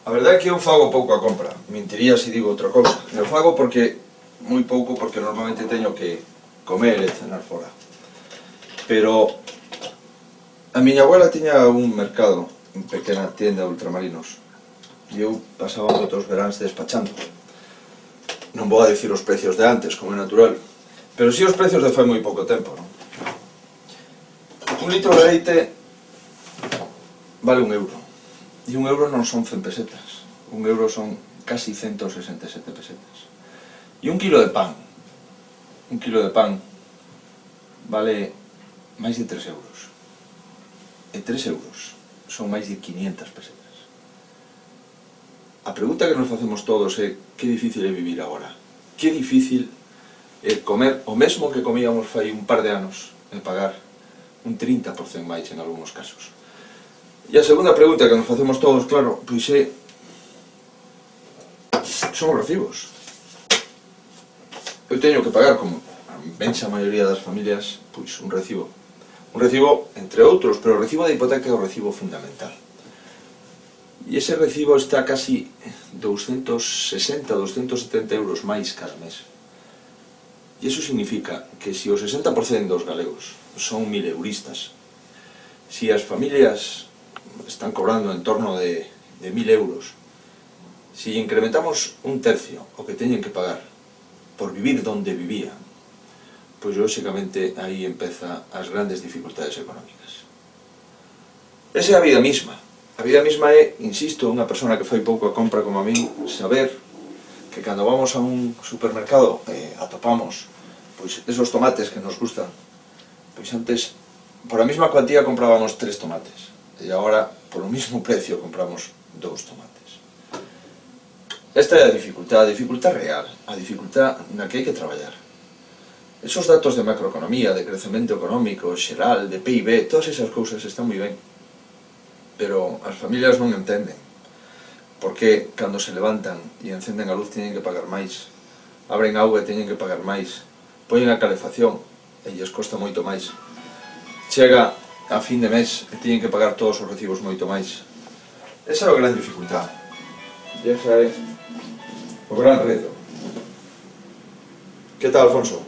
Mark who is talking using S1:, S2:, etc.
S1: A verdade é que eu fago pouco a compra, mentiría se digo outra cousa. Eu fago porque, moi pouco, porque normalmente teño que comer e cenar fora. Pero a miña abuela tiña un mercado, unha pequena tienda de ultramarinos, e eu pasaba moitos veráns despachando. Non vou a dicir os precios de antes, como é natural, pero si os precios de fai moi pouco tempo, non? Un litro de leite vale €1. E €1 non son 100 pesetas. €1 son casi 167 pesetas. E un kilo de pan vale máis de 3 euros. E 3 euros son máis de 500 pesetas. A pregunta que nos facemos todos é: que difícil é vivir agora? Que difícil é comer o mesmo que comíamos fai un par de anos e pagar un 30% máis en algúns casos? E a segunda pregunta que nos facemos todos, claro, pois son os recibos. Eu teño que pagar, como a inmensa maioría das familias, pois un recibo. Un recibo, entre outros, pero o recibo da hipoteca é o recibo fundamental. E ese recibo está casi 260, 270 euros máis cada mes. E iso significa que se o 60% dos galegos son mileuristas, se as familias están cobrando en torno de 1000 euros, se incrementamos un tercio o que teñen que pagar por vivir donde vivían, pois lóxicamente aí empeza as grandes dificultades económicas. Esa é a vida misma. A vida misma é, insisto, unha persona que fai pouco a compra como a min, saber que cando vamos a un supermercado atopamos pois esos tomates que nos gustan. Pois antes, por a mesma cuantía comprábamos 3 tomates e agora, polo mesmo precio, compramos 2 tomates. Esta é a dificultad real, a dificultad na que hai que traballar. Esos datos de macroeconomía, de crecemento económico, xeral, de PIB, todas esas cousas están moi ben, pero as familias non entenden porque cando se levantan e encenden a luz teñen que pagar máis, abren auga e teñen que pagar máis, poñen a calefacción e lles costa moito máis, chega a fin de mes e teñen que pagar todos os recibos moito máis. Esa é a gran dificultad e esa é o gran reto. Que tal, Alfonso?